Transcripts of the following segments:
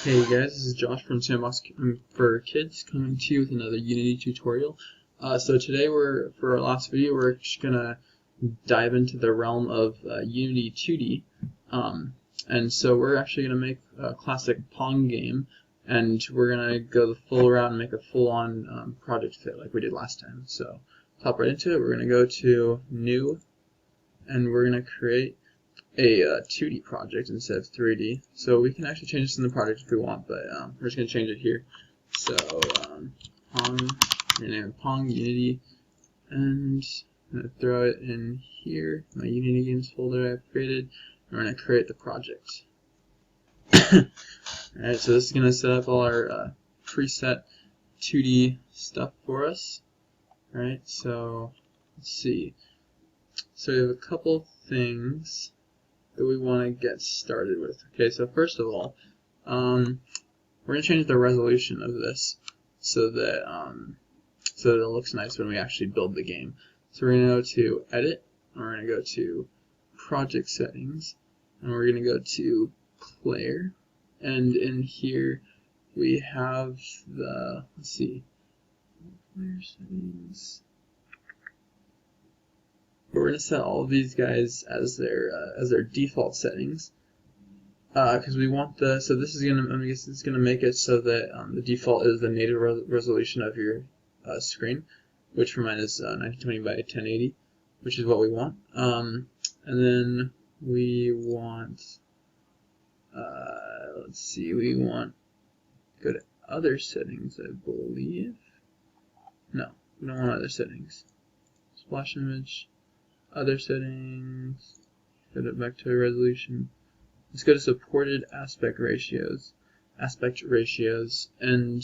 Hey guys, this is Josh from Sandbox for Kids coming to you with another Unity tutorial. So today for our last video, we're just gonna dive into the realm of Unity 2D, and so we're actually gonna make a classic Pong game, and we're gonna go the full route and make a full-on project fit like we did last time. So hop right into it. We're gonna go to New, and we're gonna create a 2D project instead of 3D. So we can actually change this in the project if we want, but we're just going to change it here. So Pong, I'm going to name it Pong Unity, and I'm going to throw it in here, my Unity Games folder I've created, and we're going to create the project. Alright, so this is going to set up all our preset 2D stuff for us. Alright, so let's see. So we have a couple things that we want to get started with. Okay, so first of all, we're going to change the resolution of this so that it looks nice when we actually build the game. So we're going to go to Edit, and we're going to go to Project Settings, and we're going to go to Player, and in here we have the, let's see, Player Settings. We're going to set all of these guys as their default settings, because we want so this is going to make it so that the default is the native resolution of your screen, which for mine is 1920 by 1080, which is what we want. And then we want, let's see, we want go to other settings, I believe. No, we don't want other settings. Splash image. Other settings, go back to resolution. Let's go to supported aspect ratios, and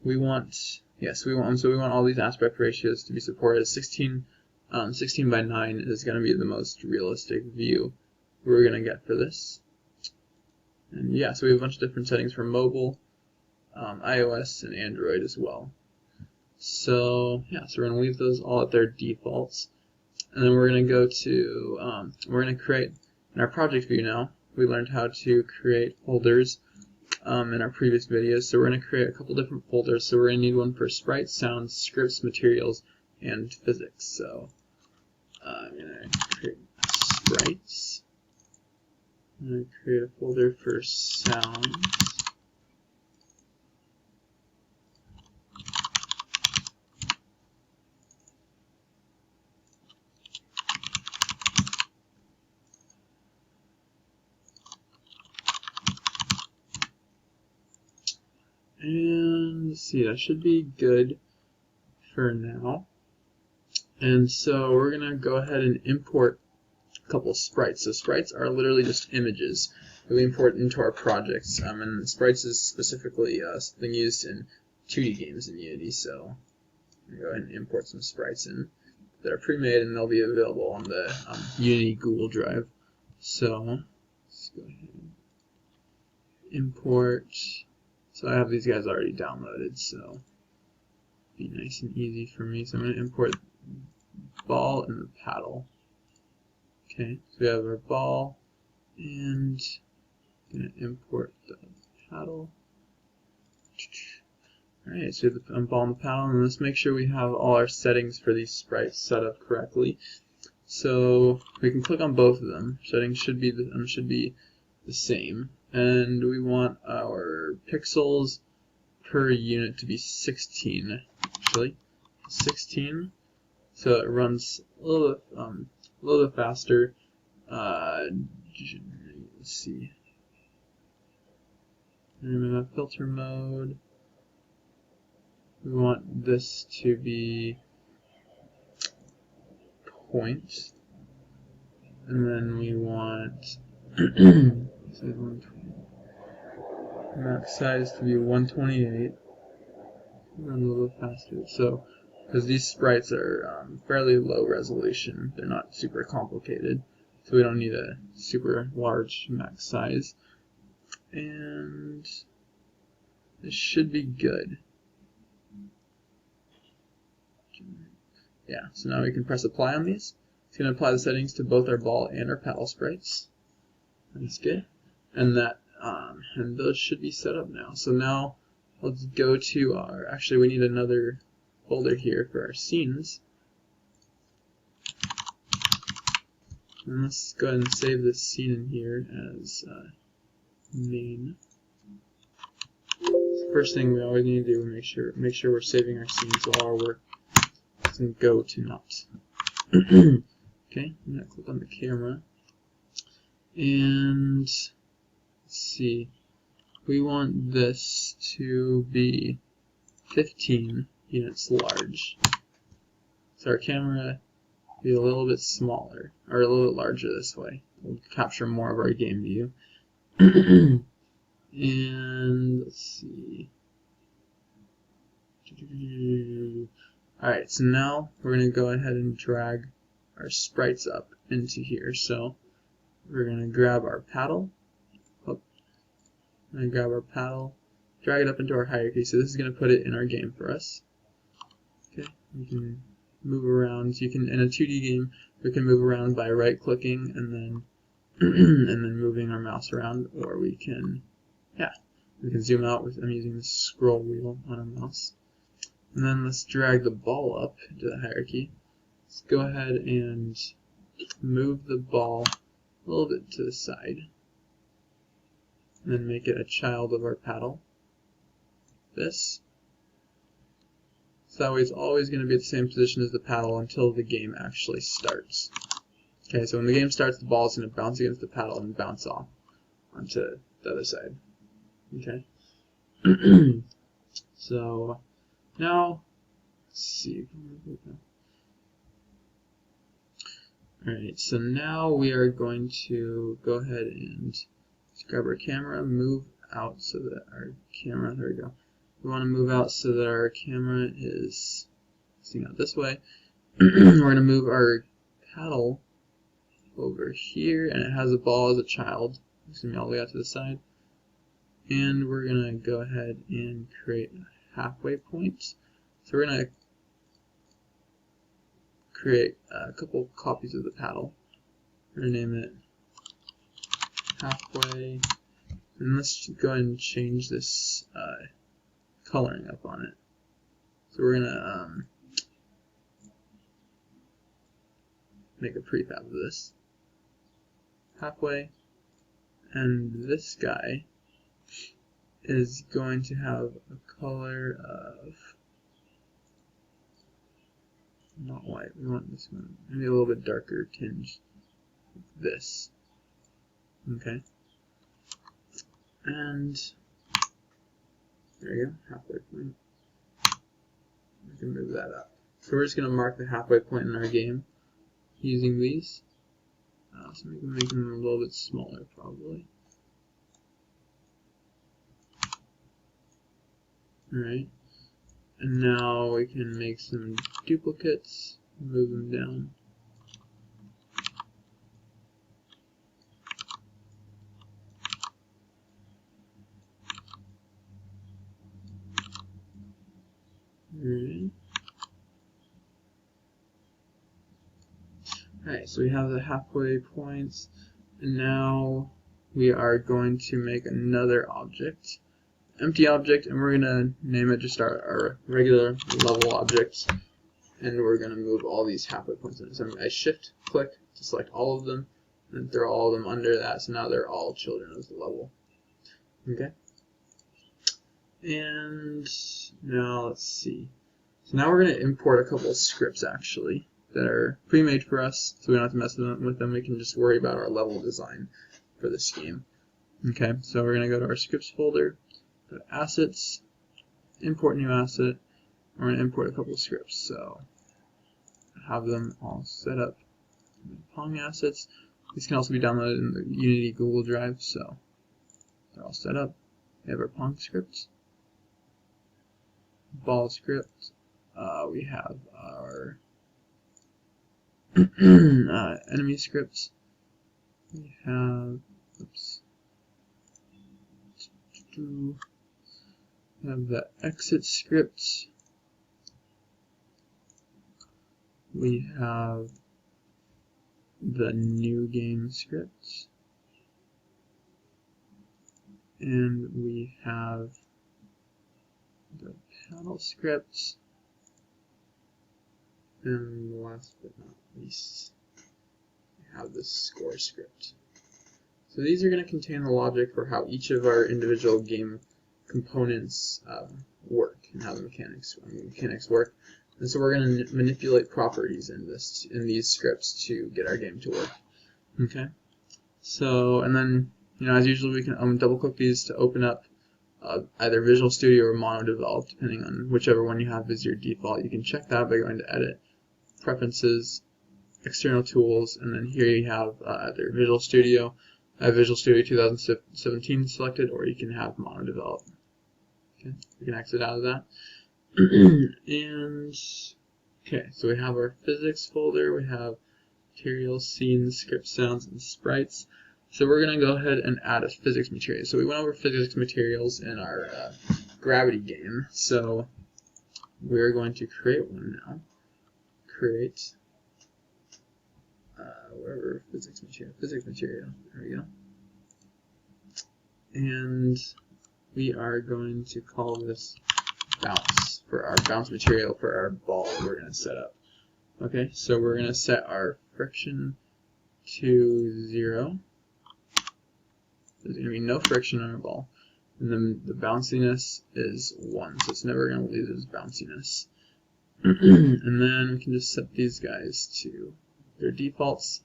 we want, so we want all these aspect ratios to be supported. 16 by 9 is going to be the most realistic view we're going to get for this. And yeah, so we have a bunch of different settings for mobile, iOS, and Android as well. So yeah, so we're going to leave those all at their defaults. And then we're going to go to, we're going to create, in our project view now, we learned how to create folders in our previous videos. So we're going to create a couple different folders. So we're going to need one for sprites, sounds, scripts, materials, and physics. So I'm going to create sprites. I'm going to create a folder for sounds. And let's see, that should be good for now. And so we're going to go ahead and import a couple of sprites. So sprites are literally just images that we import into our projects. And sprites is specifically something used in 2D games in Unity. So I'm going to go ahead and import some sprites in that are pre-made, and they'll be available on the Unity Google Drive. So let's go ahead and import. So I have these guys already downloaded, so be nice and easy for me. So I'm going to import ball and the paddle. Okay, so we have our ball, and I'm going to import the paddle. Alright, so we have the ball and the paddle, and let's make sure we have all our settings for these sprites set up correctly. So we can click on both of them. Settings should be the same. And we want our pixels per unit to be 16, actually. 16, so it runs a little bit faster. Let's see. Remove filter mode. We want this to be point, and then we want max size to be 128. Run a little faster. So, because these sprites are fairly low resolution, they're not super complicated, so we don't need a super large max size. And this should be good. Yeah, so now we can press apply on these. It's going to apply the settings to both our ball and our paddle sprites. That's good. And that and those should be set up now. So now let's go to our, actually we need another folder here for our scenes. And let's go ahead and save this scene in here as main. First thing we always need to do is make sure we're saving our scene, so all our work doesn't go to naught. Okay, I'm gonna click on the camera, and let's see, we want this to be 15 units large. So our camera be a little bit smaller, or a little bit larger this way. We'll capture more of our game view. And let's see. Alright, so now we're going to go ahead and drag our sprites up into here. So we're going to grab our paddle. Drag it up into our hierarchy. So this is going to put it in our game for us. Okay, we can move around. You can, in a 2D game, we can move around by right-clicking and then and then moving our mouse around, or we can zoom out with, I'm using the scroll wheel on our mouse. And then let's drag the ball up into the hierarchy. Let's go ahead and move the ball a little bit to the side. And then make it a child of our paddle. This. So that way it's always going to be at the same position as the paddle until the game actually starts. Okay, so when the game starts, the ball is going to bounce against the paddle and bounce off onto the other side. Okay. So now, let's see. Alright, so now we are going to go ahead and grab our camera, move out so that our camera, there we go. We want to move out so that our camera is facing out this way. We're going to move our paddle over here, and it has a ball as a child. It's going to be all the way out to the side. And we're going to go ahead and create a halfway point. So we're going to create a couple copies of the paddle. We're going to name it halfway. And let's go ahead and change this coloring up on it. So we're going to make a prefab of this. Halfway. And this guy is going to have a color of, not white, we want this one, maybe a little bit darker tinge, this. Okay. And there you go, halfway point. We can move that up. So we're just going to mark the halfway point in our game using these. So we can make them a little bit smaller probably. Alright, and now we can make some duplicates, move them down. Alright, so we have the halfway points, and now we are going to make another object. Empty object, and we're going to name it just our regular level object, and we're going to move all these halfway points in. So I shift click to select all of them and throw all of them under that, so now they're all children of the level. Okay, and now let's see, so now we're going to import a couple of scripts actually that are pre-made for us, so we don't have to mess with them. We can just worry about our level design for this game. Okay, so we're going to go to our scripts folder, go to assets, import new asset. We're going to import a couple of scripts, so have them all set up. Pong assets. These can also be downloaded in the Unity Google Drive, so they're all set up. We have our Pong script, ball script. We have our enemy script. We have, we have the exit script. We have the new game script. and we have the paddle script, and last but not least, we have the score script. So these are going to contain the logic for how each of our individual game components work and how the mechanics work. And so we're going to manipulate properties in these scripts to get our game to work. Okay. So, and then, as usual, we can double click these to open up either Visual Studio or MonoDevelop, depending on whichever one you have as your default. You can check that by going to Edit, Preferences, External Tools, and then here you have either Visual Studio. I have Visual Studio 2017 selected, or you can have MonoDevelop. Okay, we can exit out of that. And okay, so we have our physics folder. We have materials, scenes, script sounds, and sprites. So we're going to go ahead and add a physics material. So we went over physics materials in our gravity game. So we're going to create one now. Create wherever physics material. There we go. And we are going to call this bounce for our bounce material for our ball we're going to set up. Okay, so we're going to set our friction to 0. There's going to be no friction on our ball. And then the bounciness is 1, so it's never going to lose its bounciness. And then we can just set these guys to their defaults.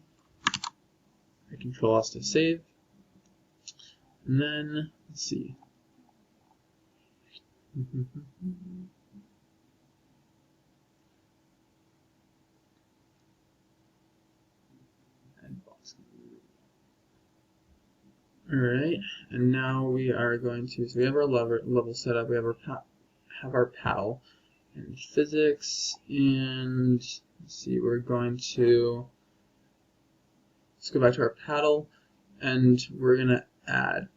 I Control S to save. And then, let's see. Alright, and now we are going to, so we have our level set up, we have our paddle and physics, and let's see, we're going to, let's go back to our paddle, and we're going to add,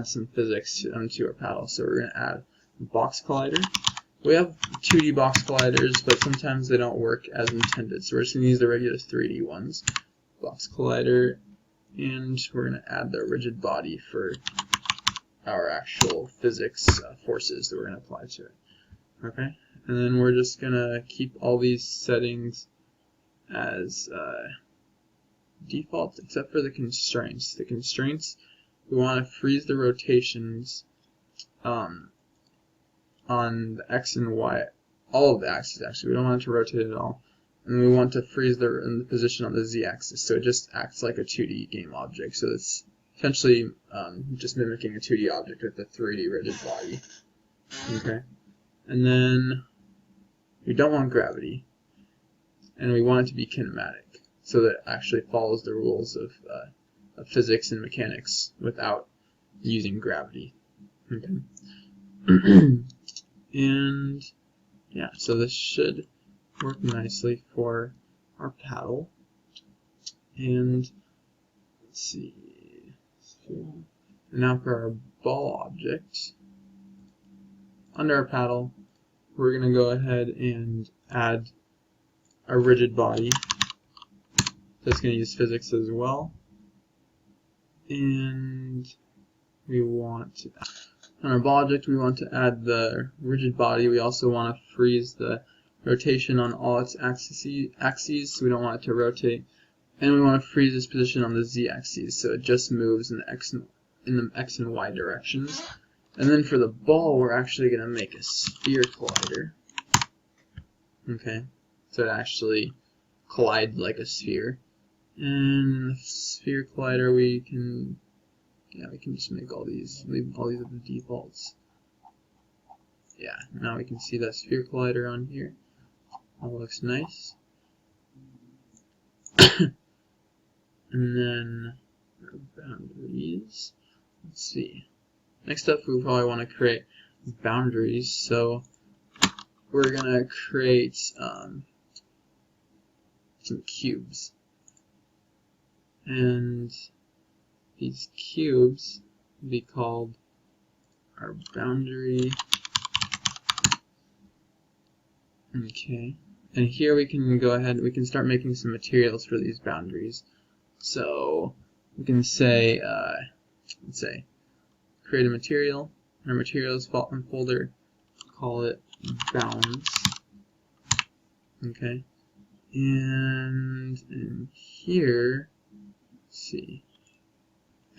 some physics to our paddle. So we're going to add a box collider. We have 2D box colliders, but sometimes they don't work as intended, so we're just going to use the regular 3D ones. Box collider. And we're going to add the rigid body for our actual physics forces that we're going to apply to it. Okay, and then we're just going to keep all these settings as default except for the constraints. The constraints, we want to freeze the rotations on the X and Y, all of the axes actually. We don't want it to rotate at all. And we want to freeze the position on the z-axis, so it just acts like a 2D game object. So it's essentially just mimicking a 2D object with a 3D rigid body. Okay, and then we don't want gravity, and we want it to be kinematic, so that it actually follows the rules of physics and mechanics without using gravity. Okay, and yeah, so this should work nicely for our paddle. And let's see. And now for our ball object. Under our paddle, we're going to go ahead and add a rigid body. That's going to use physics as well. And we want to, on our ball object, we want to add the rigid body. We also want to freeze the rotation on all its axes, so we don't want it to rotate, and we want to freeze its position on the z-axis, so it just moves in the x and y directions. And then for the ball, we're actually going to make a sphere collider. Okay, so it actually collides like a sphere. And the sphere collider, we can just make all these, leave all these as the defaults. Yeah, now we can see that sphere collider on here. That looks nice. And then our boundaries. Let's see. Next up, we probably want to create boundaries. So we're gonna create some cubes, and these cubes will be called our boundary. Okay. And here we can go ahead, we can start making some materials for these boundaries. So we can say let's say, create a material. In our materials folder, call it bounds. Okay, and in here, let's see,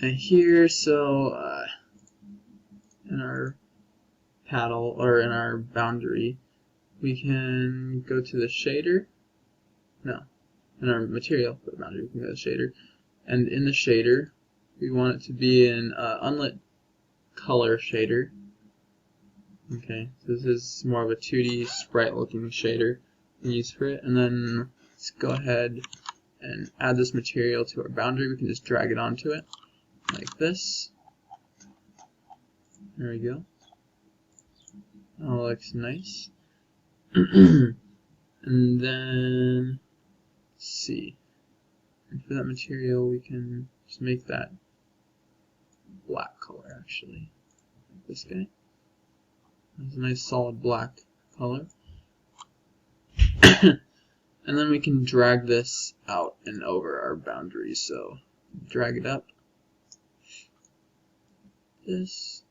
and here, so in our paddle or in our boundary, we can go to the shader. No, in our material for the boundary, we can go to the shader, and in the shader, we want it to be an unlit color shader. Okay, so this is more of a 2D sprite looking shader we use for it. And then let's go ahead and add this material to our boundary. We can just drag it onto it like this. There we go. That looks nice. And then let's see. And for that material, we can just make that black color actually. Like this guy. It's a nice solid black color. And then we can drag this out and over our boundary. So drag it up. This.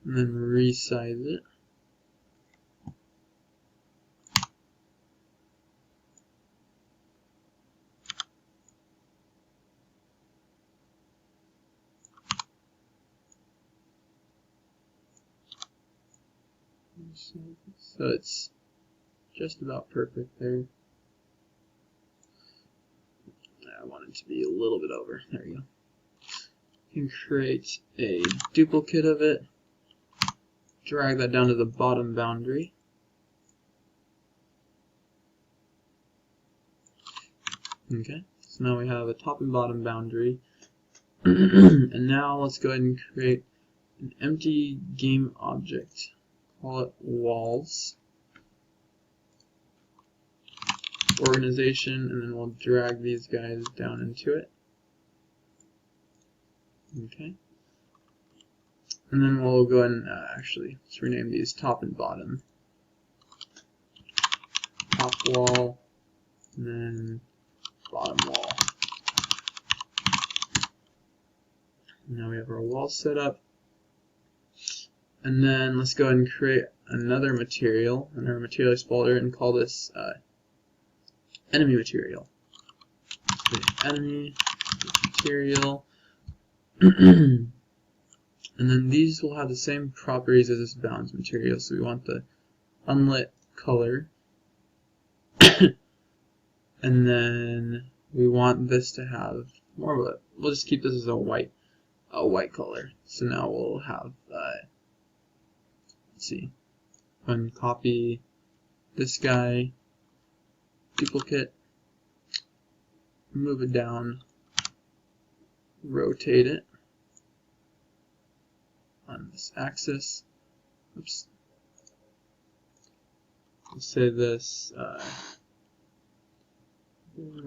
And then resize it. So it's just about perfect there. I want it to be a little bit over. There you go. You can create a duplicate of it, drag that down to the bottom boundary. Okay, so now we have a top and bottom boundary. And now let's go ahead and create an empty game object. Call it walls. Organization, and then we'll drag these guys down into it. Okay. And then we'll go ahead and actually, let's rename these top and bottom. Top wall, and then bottom wall. Now we have our wall set up. And then let's go ahead and create another material in our materials folder and call this enemy material. Enemy material. And then these will have the same properties as this bounds material. So we want the unlit color. And then we want this to have more of a, we'll just keep this as a white color. So now we'll have let's see, and copy this guy, duplicate, move it down, rotate it on this axis. Oops. Let's say this.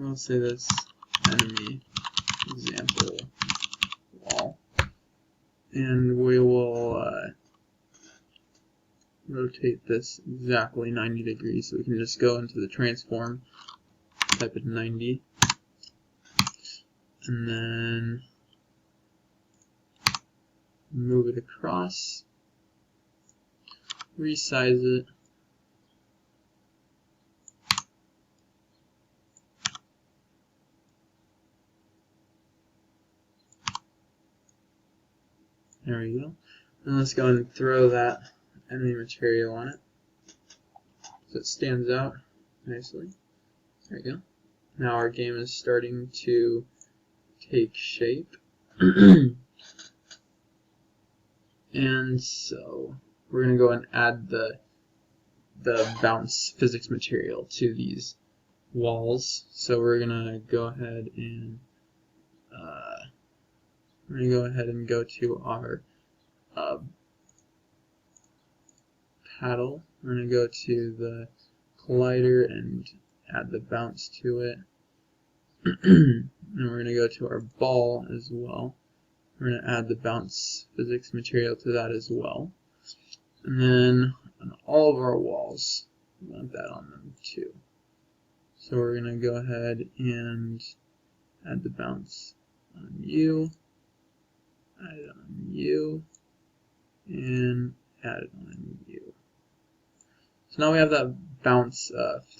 I'll say this enemy example wall, and we will rotate this exactly 90 degrees. So we can just go into the transform, type in 90, and then move it across, resize it, there we go. And let's go and throw that enemy material on it so it stands out nicely. There you go. Now our game is starting to take shape. And so we're going to go and add the bounce physics material to these walls. So we're going to go ahead and go to our paddle. We're going to go to the collider and add the bounce to it. And we're going to go to our ball as well. We're going to add the bounce physics material to that as well. And then on all of our walls, we want that on them too. So we're going to go ahead and add the bounce on you, add it on you, and add it on you. So now we have that bounce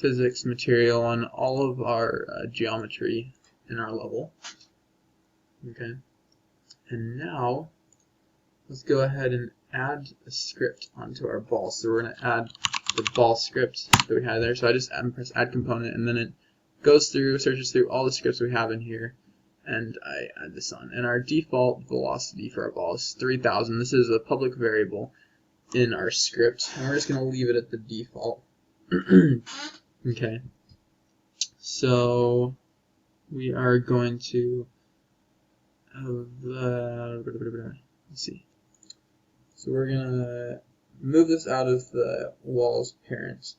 physics material on all of our geometry in our level. Okay, and now let's go ahead and add a script onto our ball. So we're going to add the ball script that we had there. So I just press add component, and then it goes through, searches through all the scripts we have in here, and I add this on. And our default velocity for our ball is 3000. This is a public variable in our script, and we're just going to leave it at the default. Okay, so we are going to let's see. So we're gonna move this out of the wall's parent,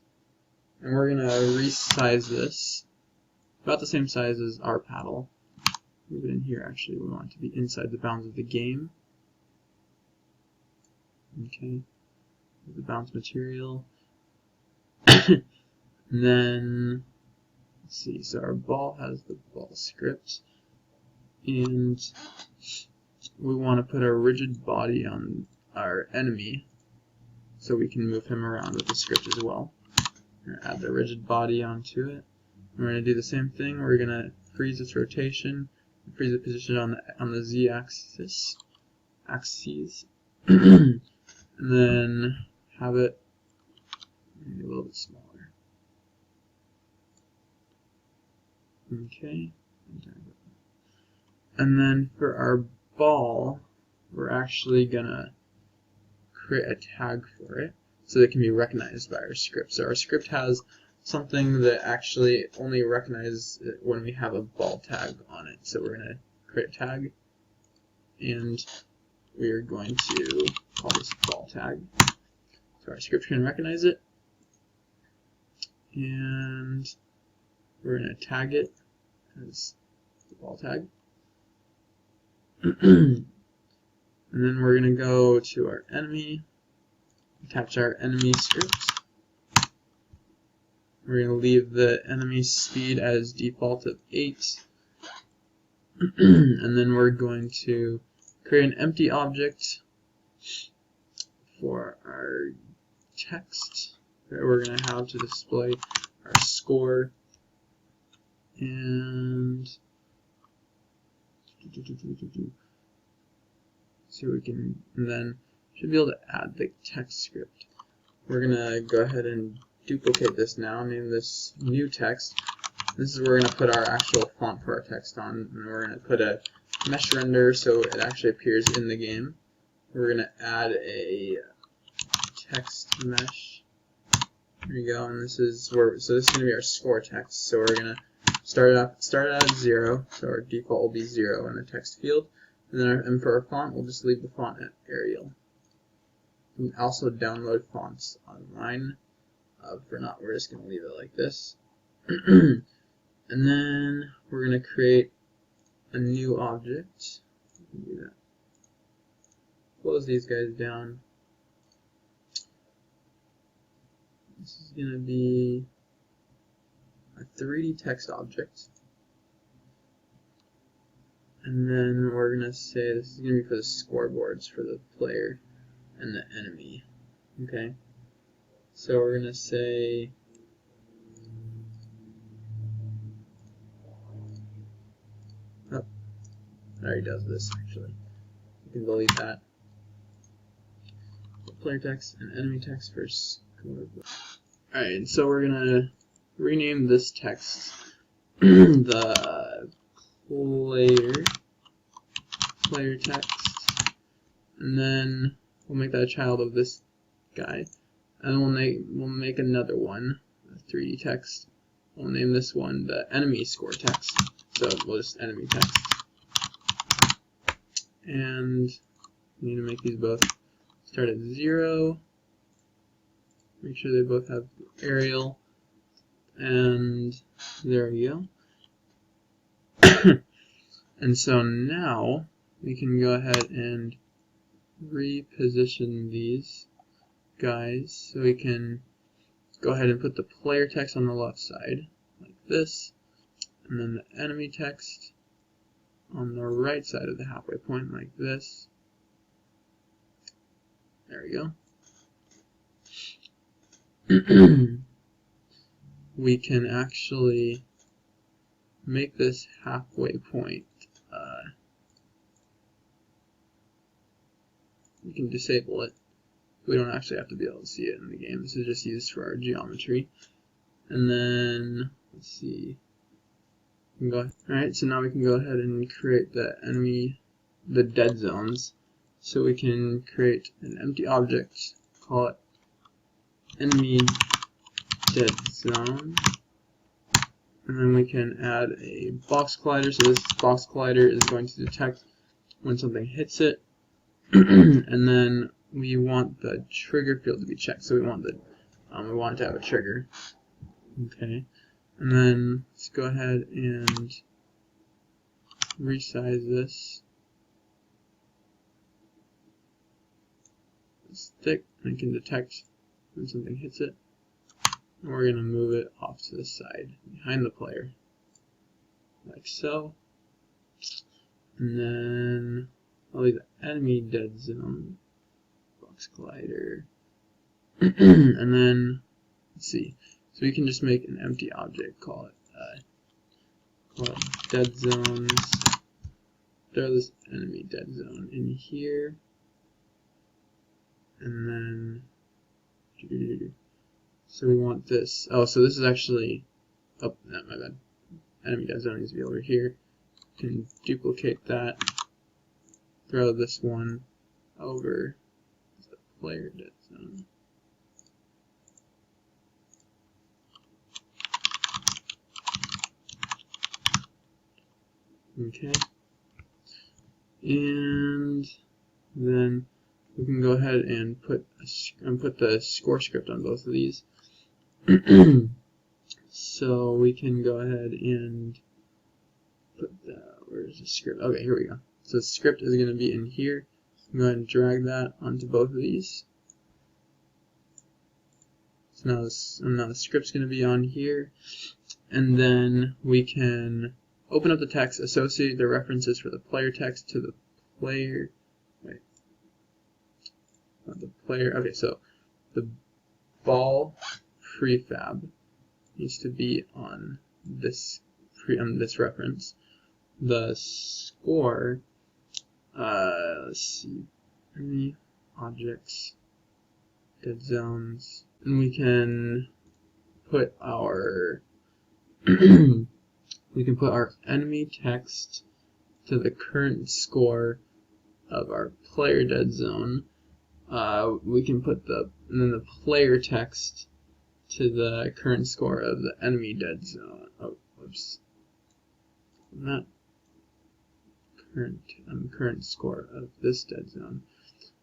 and we're gonna resize this about the same size as our paddle. Move it in here. Actually, we want it to be inside the bounds of the game. Okay, the bounce material, and then let's see. So our ball has the ball script, and we want to put a rigid body on our enemy so we can move him around with the script as well. We're going to add the rigid body onto it. We're going to do the same thing. We're going to freeze its rotation, freeze the position on the z-axis, and then have it maybe a little bit smaller. Okay. And then for our ball, we're actually gonna create a tag for it so that it can be recognized by our script. So our script has something that actually only recognizes it when we have a ball tag on it. So we're gonna create a tag, and we are going to call this ball tag. So our script can recognize it, and we're gonna tag it as the ball tag. And then we're going to go to our enemy, attach our enemy script. We're going to leave the enemy speed as default of 8. And then we're going to create an empty object for our text that we're going to have to display our score. And so we can, and then should be able to add the text script. We're gonna go ahead and duplicate this now, name this new text. This is where we're gonna put our actual font for our text on, and we're gonna put a mesh render so it actually appears in the game. We're gonna add a text mesh. There you go, and this is where, so this is gonna be our score text. So we're gonna start it at 0, so our default will be 0 in the text field. And then and for our font, we'll just leave the font at Arial. You can also download fonts online. For not, we're just going to leave it like this. And then we're going to create a new object. Do that. Close these guys down. This is going to be a 3D text object. And then we're going to say this is going to be for the scoreboards for the player and the enemy. Okay? So we're going to say oh, it already does this actually. You can delete that. Player text and enemy text for scoreboard. Alright, so we're going to rename this text the player text, and then we'll make that a child of this guy, and we'll make another one, a 3D text. We'll name this one the enemy score text, so we'll just enemy text, and we need to make these both start at 0, make sure they both have Arial, and there we go. And so now we can go ahead and reposition these guys so we can go ahead and put the player text on the left side like this, and then the enemy text on the right side of the halfway point like this. There we go. We can actually make this halfway point. We can disable it. We don't actually have to be able to see it in the game. This is just used for our geometry. And then, let's see. Alright, so now we can go ahead and create the dead zones. So we can create an empty object, call it enemy dead zone. And then we can add a box collider. So this box collider is going to detect when something hits it. And then we want the trigger field to be checked. So we want it to have a trigger. Okay. And then let's go ahead and resize this. Stick, and it can detect when something hits it. And we're going to move it off to the side behind the player, like so. And then I'll leave the enemy dead zone, box collider, and then let's see. So we can just make an empty object, call it dead zones. Throw this enemy dead zone in here, and then so we want this. Oh, so this is actually, oh, no, my bad. Enemy dead zone needs to be over here. Can duplicate that. Throw this one over the player dead zone. Okay. And then we can go ahead and put the score script on both of these. So we can go ahead and put where's the script? Okay, here we go. So the script is going to be in here. Go ahead and drag that onto both of these. So now the script's going to be on here, and then we can open up the text, associate the references for the player text to the player. Wait, not the player. Okay, so the ball prefab needs to be on this reference. The score, let's see, enemy objects, dead zones, and we can put our enemy text to the current score of our player dead zone. We can put and then the player text to the current score of the enemy dead zone. Oh, whoops. Not current score of this dead zone.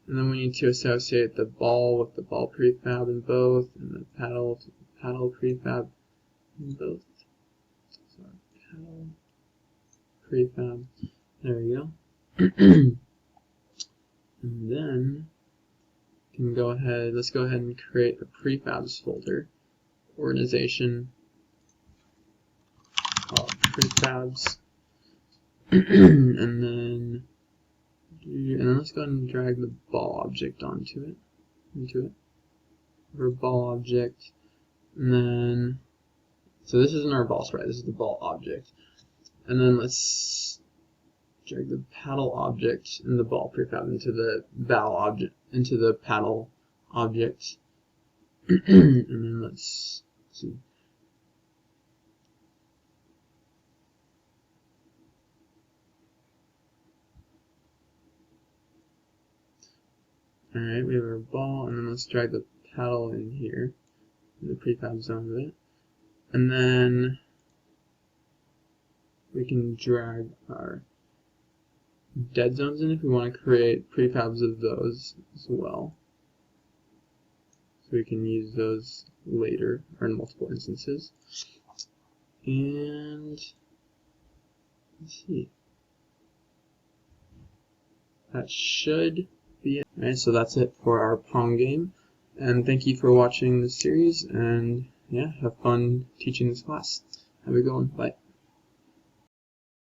And then we need to associate the ball with the ball prefab in both, and the paddle to the paddle prefab in both. So paddle prefab. There we go. And then we can let's go ahead and create a prefabs folder. Organization, call it prefabs. and then let's go ahead and drag the ball object into it. Our ball object, and then so this isn't our ball sprite. This is the ball object, and then let's drag the paddle object and the ball prefab into the paddle object, and then let's see. Alright, we have our ball, and then let's drag the paddle in here, in the prefab zone of it. And then we can drag our dead zones in if we want to create prefabs of those as well. So we can use those later, or in multiple instances. And let's see. That should be it. Alright, so that's it for our Pong game. And thank you for watching this series, and yeah, have fun teaching this class. Have a good one. Bye.